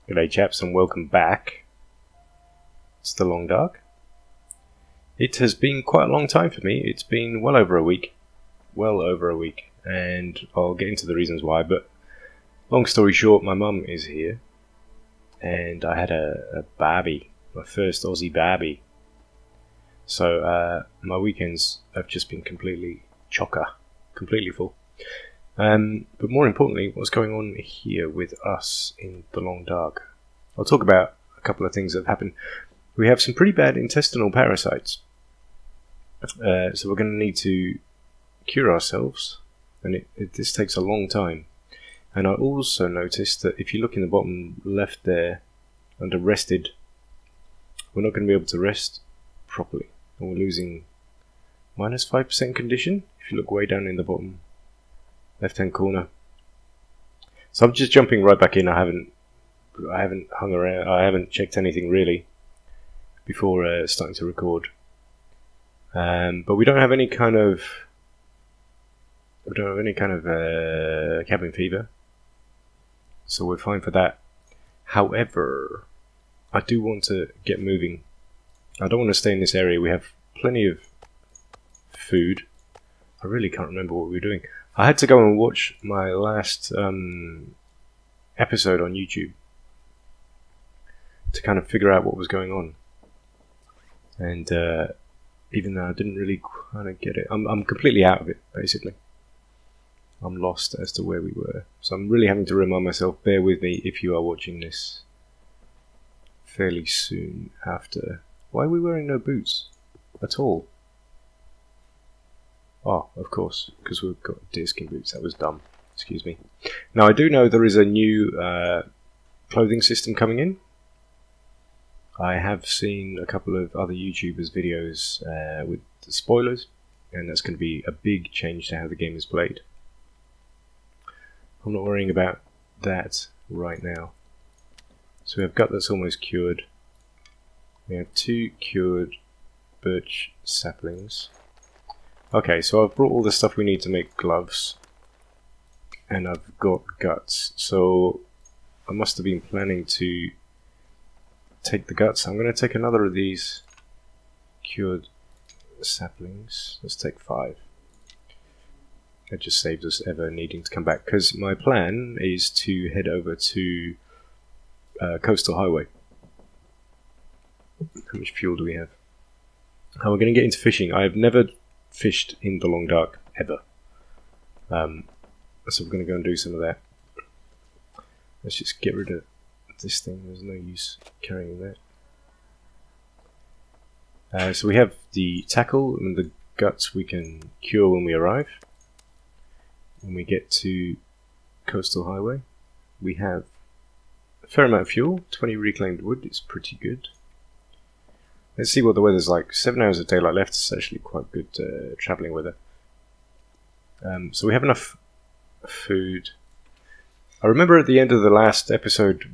G'day chaps and welcome back. It's the Long Dark. It has been quite a long time for me. It's been well over a week. And I'll get into the reasons why, but long story short, my mum is here. And I had a barbie, my first Aussie barbie. So my weekends have just been completely full. But more importantly, what's going on here with us in the Long Dark? I'll talk about a couple of things that have happened. We have some pretty bad intestinal parasites. So we're going to need to cure ourselves, and this takes a long time. And I also noticed that if you look in the bottom left there, under rested, we're not going to be able to rest properly. And we're losing minus 5% condition, if you look way down in the bottom left hand corner. So I'm just jumping right back in. I haven't hung around. I haven't checked anything really before starting to record. But we don't have any kind of cabin fever, so we're fine for that. However, I do want to get moving. I don't want to stay in this area. We have plenty of food. I really can't remember what we were doing. I had to go and watch my last episode on YouTube to kind of figure out what was going on. And even though I didn't really kind of get it, I'm completely out of it, basically. I'm lost as to where we were. So I'm really having to remind myself, bear with me if you are watching this fairly soon after. Why are we wearing no boots at all? Oh, of course, because we've got deerskin boots. That was dumb. Excuse me. Now, I do know there is a new clothing system coming in. I have seen a couple of other YouTubers' videos with the spoilers, and that's going to be a big change to how the game is played. I'm not worrying about that right now. So we have gut that's almost cured. We have 2 cured birch saplings. Okay, so I've brought all the stuff we need to make gloves, and I've got guts, so I must have been planning to take the guts. I'm going to take another of these cured saplings. Let's take 5. That just saves us ever needing to come back, because my plan is to head over to Coastal Highway. How much fuel do we have? Oh, we're going to get into fishing. I've never fished in the Long Dark ever, so we're going to go and do some of that. Let's just get rid of this thing. There's no use carrying that. So we have the tackle and the guts we can cure when we arrive. When we get to Coastal Highway, we have a fair amount of fuel. 20 reclaimed wood is pretty good. Let's see what the weather's like. 7 hours of daylight left. It's actually quite good travelling weather. So we have enough food. I remember at the end of the last episode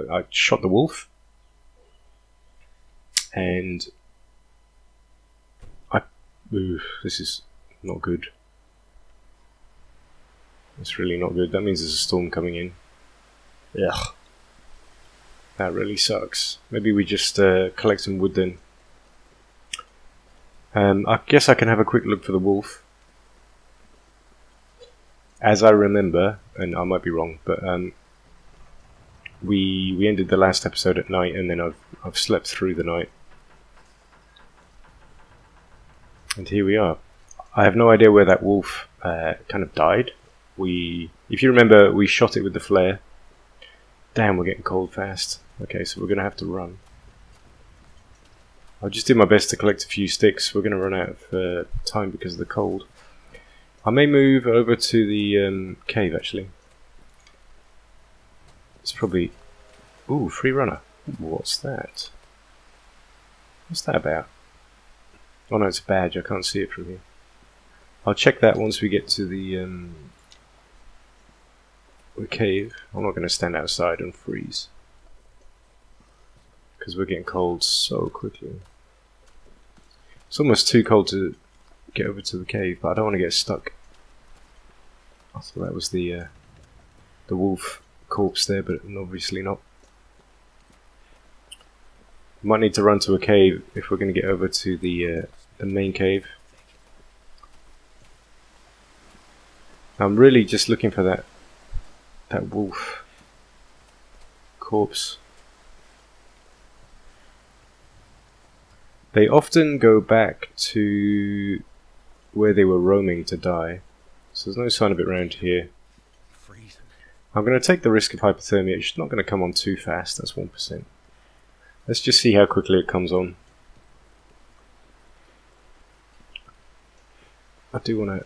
I shot the wolf. And this is not good. It's really not good. That means there's a storm coming in. Ugh. That really sucks. Maybe we just collect some wood then. I guess I can have a quick look for the wolf. As I remember, and I might be wrong, but we ended the last episode at night, and then I've slept through the night. And here we are. I have no idea where that wolf kind of died. If you remember, we shot it with the flare. Damn, we're getting cold fast. Okay, so we're going to have to run. I'll just do my best to collect a few sticks. We're going to run out of time because of the cold. I may move over to the cave, actually. It's probably... Ooh, free runner. What's that? What's that about? Oh no, it's a badge. I can't see it from here. I'll check that once we get to the cave. I'm not going to stand outside and freeze, because we're getting cold so quickly. It's almost too cold to get over to the cave, but I don't want to get stuck. I thought that was the wolf corpse there, but obviously not. Might need to run to a cave if we're going to get over to the main cave. I'm really just looking for that wolf corpse. They often go back to where they were roaming to die, so there's no sign of it around here. I'm going to take the risk of hypothermia. It's not going to come on too fast, that's 1%. Let's just see how quickly it comes on. I do want to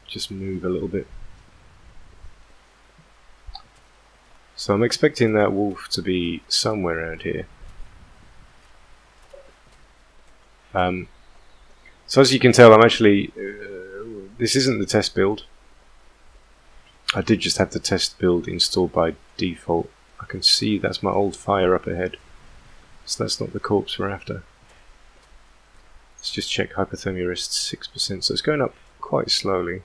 just move a little bit. So I'm expecting that wolf to be somewhere around here. So as you can tell, I'm actually... this isn't the test build. I did just have the test build installed by default. I can see that's my old fire up ahead. So that's not the corpse we're after. Let's just check hypothermia risk 6%. So it's going up quite slowly.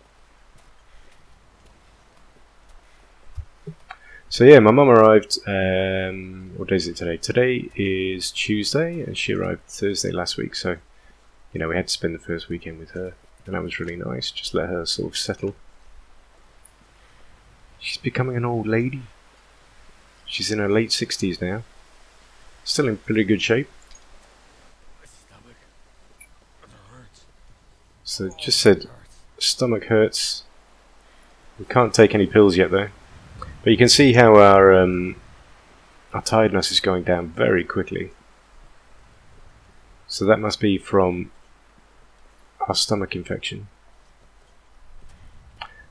So yeah, my mum arrived, what day is it today? Today is Tuesday, and she arrived Thursday last week, so, you know, we had to spend the first weekend with her, and that was really nice, just let her sort of settle. She's becoming an old lady. She's in her late 60s now. Still in pretty good shape. So just said, stomach hurts. We can't take any pills yet though. But you can see how our tiredness is going down very quickly. So that must be from our stomach infection.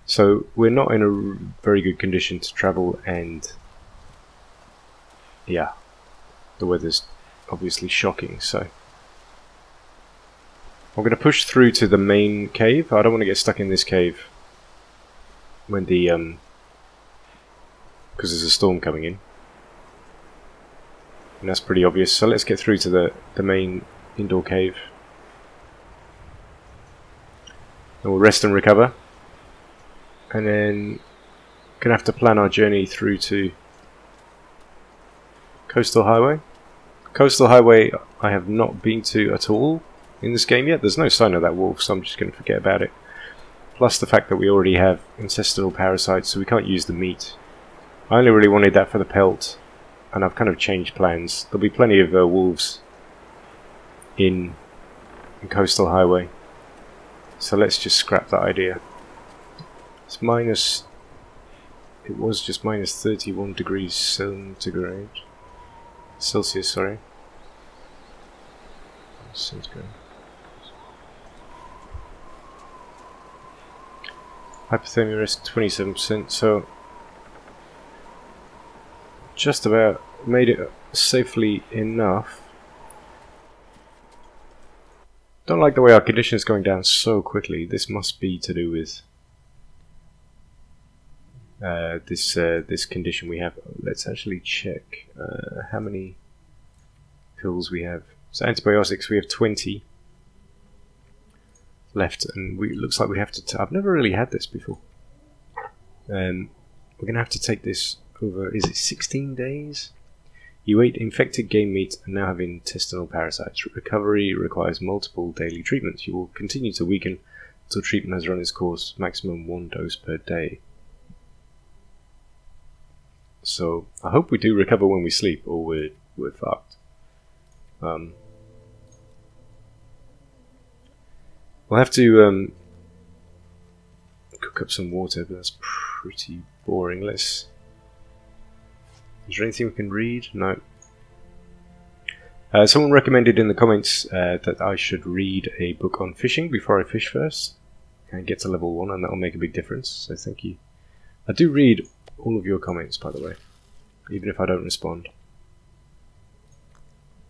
So we're not in a very good condition to travel, and yeah, the weather's obviously shocking. So I'm going to push through to the main cave. I don't want to get stuck in this cave when the because there's a storm coming in, and that's pretty obvious. So let's get through to the main indoor cave, and we'll rest and recover, and then gonna have to plan our journey through to Coastal Highway. Coastal Highway I have not been to at all in this game yet. There's no sign of that wolf, so I'm just going to forget about it. Plus the fact that we already have intestinal parasites, so we can't use the meat. I only really wanted that for the pelt, and I've kind of changed plans. There'll be plenty of wolves in Coastal Highway, so let's just scrap that idea. It's minus... it was just minus 31 degrees centigrade. Celsius, sorry. Centigrade. Hypothermia risk 27%, so just about made it safely enough. Don't like the way our condition is going down so quickly. This must be to do with this condition we have. Let's actually check how many pills we have. So antibiotics, we have 20 left, and it looks like we have to... I've never really had this before. We're going to have to take this over, is it 16 days? You ate infected game meat and now have intestinal parasites. Recovery requires multiple daily treatments. You will continue to weaken until treatment has run its course, maximum 1 dose per day. So I hope we do recover when we sleep, or we're fucked. We'll have to cook up some water, but that's pretty boring. Is there anything we can read? No. Someone recommended in the comments that I should read a book on fishing before I fish first and get to level 1, and that'll make a big difference, so thank you. I do read all of your comments, by the way, even if I don't respond.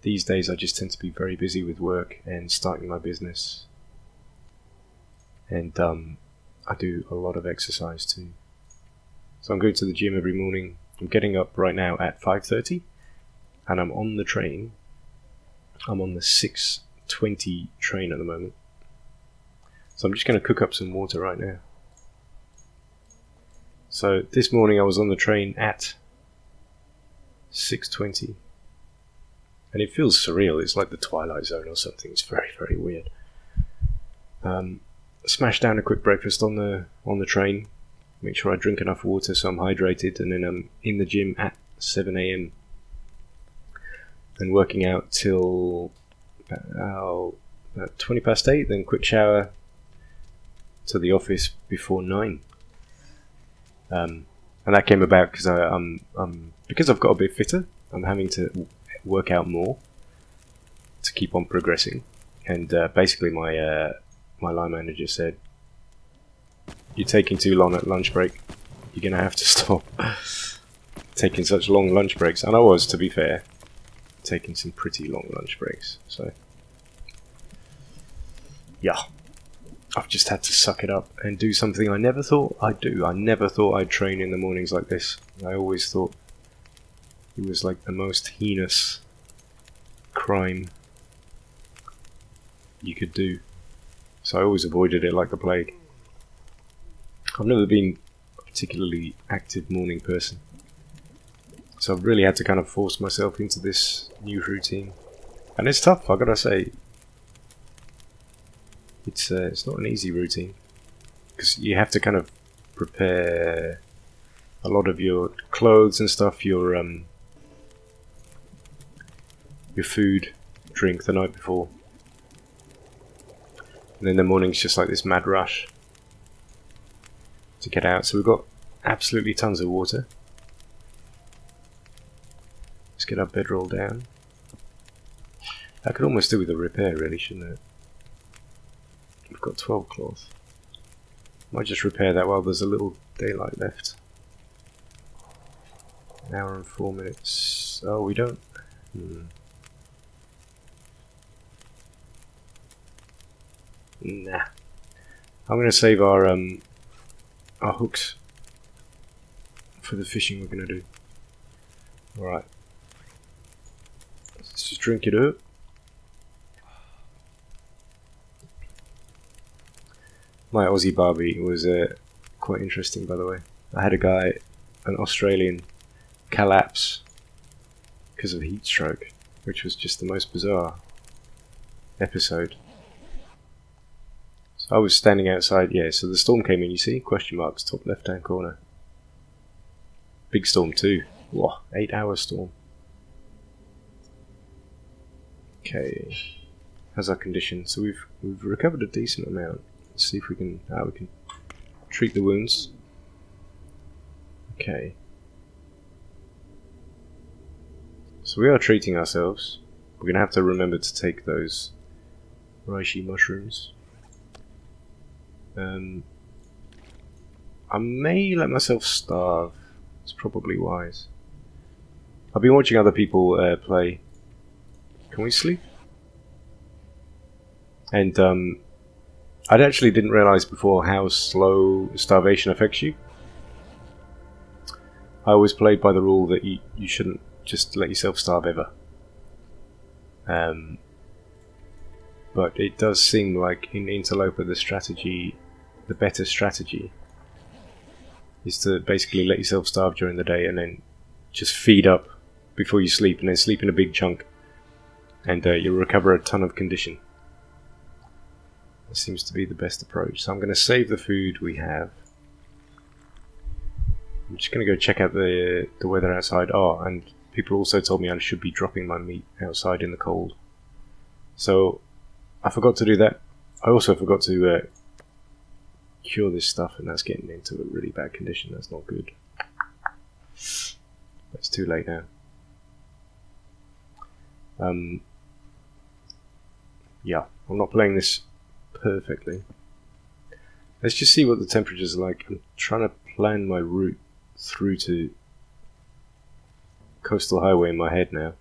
These days I just tend to be very busy with work and starting my business. And I do a lot of exercise too. So I'm going to the gym every morning. I'm getting up right now at 5:30, and I'm on the train. I'm on the 6:20 train at the moment. So I'm just going to cook up some water right now. So this morning I was on the train at 6:20. And it feels surreal. It's like the Twilight Zone or something. It's very, very weird. Smash down a quick breakfast on the train. Make sure I drink enough water so I'm hydrated, and then I'm in the gym at 7 a.m. and working out till about 20 past 8. Then quick shower to the office before 9. And that came about because because I've got a bit fitter. I'm having to work out more to keep on progressing, and basically my line manager said, "You're taking too long at lunch break. You're gonna have to stop taking such long lunch breaks." And I was, to be fair, taking some pretty long lunch breaks. So yeah, I've just had to suck it up and do something I never thought I'd do. I never thought I'd train in the mornings like this. I always thought it was like the most heinous crime you could do. So I always avoided it like the plague. I've never been a particularly active morning person. So I've really had to kind of force myself into this new routine. And it's tough, I gotta say. It's not an easy routine. Because you have to kind of prepare a lot of your clothes and stuff, your food, drink the night before. And then the morning's just like this mad rush to get out. So we've got absolutely tons of water. Let's get our bedroll down. I could almost do with a repair, really, shouldn't it? We've got 12 cloth. Might just repair that while there's a little daylight left. An hour and 4 minutes. Oh, we don't. Nah. I'm going to save our hooks for the fishing we're going to do. Alright. Let's just drink it up. My Aussie Barbie was quite interesting, by the way. I had a guy, an Australian, collapse because of heat stroke, which was just the most bizarre episode. So I was standing outside, yeah, so the storm came in, you see? Question marks, top left-hand corner. Big storm too. Whoa, 8-hour storm. Okay, how's our condition? So we've recovered a decent amount. Let's see if we can treat the wounds. Okay. So we are treating ourselves. We're going to have to remember to take those reishi mushrooms. I may let myself starve. It's probably wise. I've been watching other people play. Can we sleep? And I actually didn't realise before how slow starvation affects you. I always played by the rule that you shouldn't just let yourself starve ever. But it does seem like in Interloper the better strategy is to basically let yourself starve during the day and then just feed up before you sleep, and then sleep in a big chunk, and you'll recover a ton of condition. That seems to be the best approach. So I'm going to save the food we have. I'm just going to go check out the weather outside. Oh, and people also told me I should be dropping my meat outside in the cold. So I forgot to do that. I also forgot to cure this stuff, and that's getting into a really bad condition. That's not good. It's too late now. Yeah, I'm not playing this perfectly. Let's just see what the temperatures are like. I'm trying to plan my route through to Coastal Highway in my head now.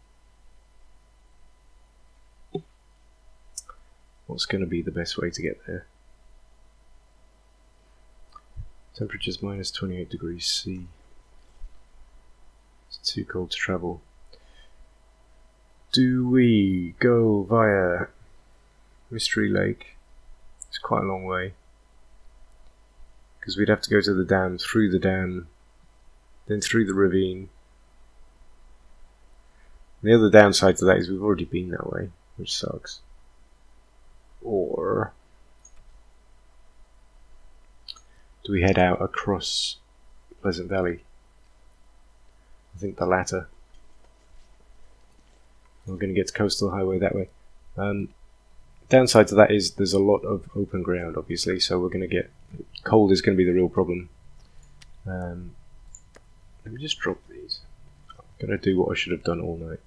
What's going to be the best way to get there? Temperature's minus 28 degrees C. It's too cold to travel. Do we go via Mystery Lake? It's quite a long way, because we'd have to go to the dam, through the dam, then through the ravine, The other downside to that is we've already been that way, which sucks. Or do we head out across Pleasant Valley? I think the latter. We're going to get to Coastal Highway that way. Downside to that is there's a lot of open ground, obviously, so we're going to get... Cold is going to be the real problem. Let me just drop these. I'm going to do what I should have done all night.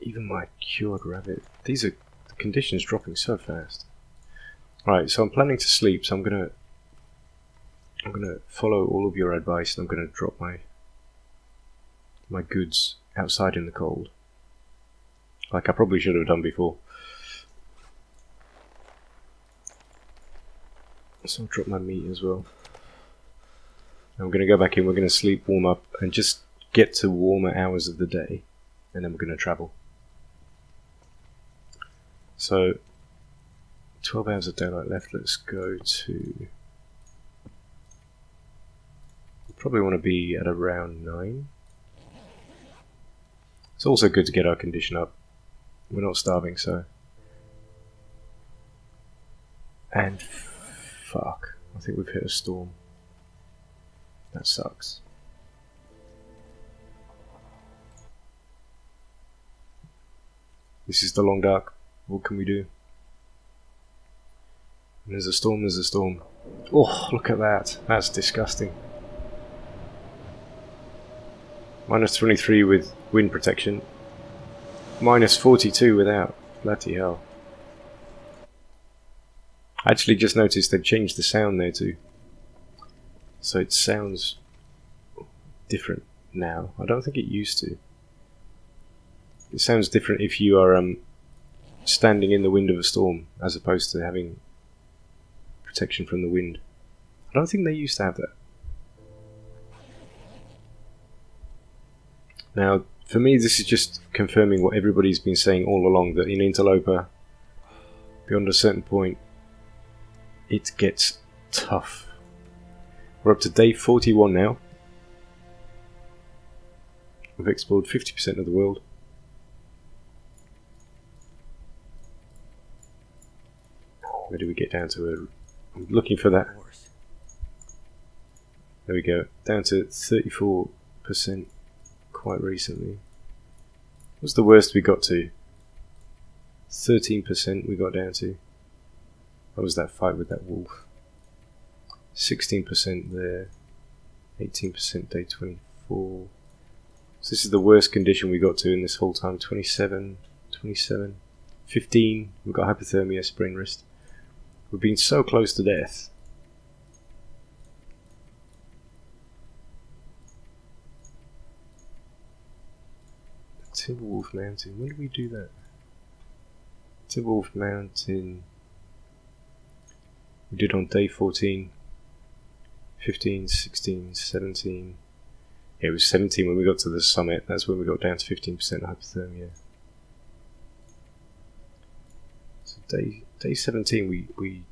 Even my cured rabbit. These are... The conditions dropping so fast. Right, so I'm planning to sleep, so I'm gonna follow all of your advice, and I'm gonna drop my goods outside in the cold, like I probably should have done before. So I'll drop my meat as well. I'm gonna go back in. We're gonna sleep, warm up, and just get to warmer hours of the day, and then we're gonna travel. So 12 hours of daylight left. Let's go to... We probably want to be at around 9. It's also good to get our condition up. We're not starving, so... And fuck. I think we've hit a storm. That sucks. This is the long dark. What can we do? There's a storm, there's a storm. Oh, look at that. That's disgusting. Minus 23 with wind protection. Minus 42 without. Bloody hell. I actually just noticed they've changed the sound there too. So it sounds different now. I don't think it used to. It sounds different if you are standing in the wind of a storm as opposed to having protection from the wind. I don't think they used to have that. Now, for me, this is just confirming what everybody's been saying all along, that in Interloper, beyond a certain point, it gets tough. We're up to day 41 now. We've explored 50% of the world. Where do we get down to? I'm looking for that. There we go. Down to 34% quite recently. What's the worst we got to? 13% we got down to. What was that fight with that wolf? 16% there. 18% day 24. So this is the worst condition we got to in this whole time. 27, 27, 15. We've got hypothermia, sprained wrist. We've been so close to death. Timberwolf Mountain. When did we do that? Timberwolf Mountain. We did on day 14. 15, 16, 17. Yeah, it was 17 when we got to the summit. That's when we got down to 15% hypothermia. So day 17 we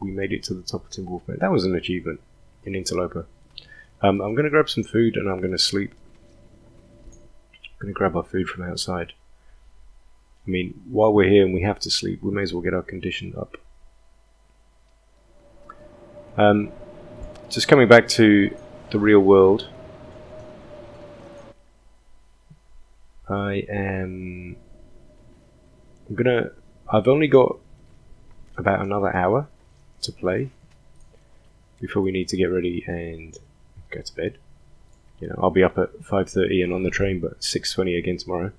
made it to the top of Timberwolf Mountain. That was an achievement in Interloper. I'm going to grab some food and I'm going to sleep. I'm going to grab our food from outside. I mean, while we're here and we have to sleep, we may as well get our condition up. Just coming back to the real world. I've only got about another hour to play before we need to get ready and go to bed. You know, I'll be up at 5:30 and on the train, but 6:20 again tomorrow.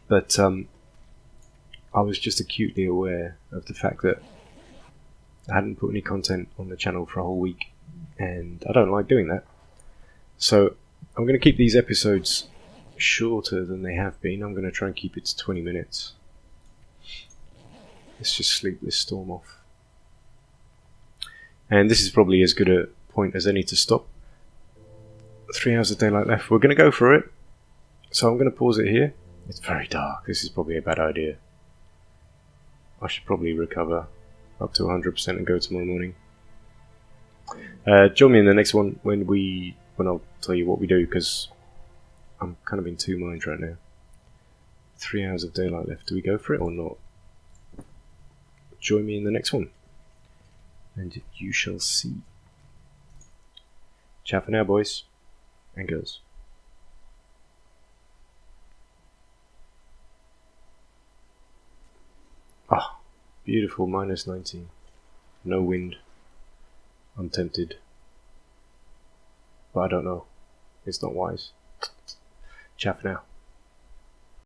But I was just acutely aware of the fact that I hadn't put any content on the channel for a whole week, and I don't like doing that. So I'm going to keep these episodes shorter than they have been. I'm going to try and keep it to 20 minutes. Let's just sleep this storm off. And this is probably as good a point as any to stop. 3 hours of daylight left. We're going to go for it. So I'm going to pause it here. It's very dark. This is probably a bad idea. I should probably recover up to 100% and go tomorrow morning. Join me in the next one when we when I'll tell you what we do, because I'm kind of in two minds right now. 3 hours of daylight left. Do we go for it or not? Join me in the next one, and you shall see. Ciao for now, boys and girls. Ah, beautiful, -19. No wind. I'm tempted. But I don't know. It's not wise. Ciao for now.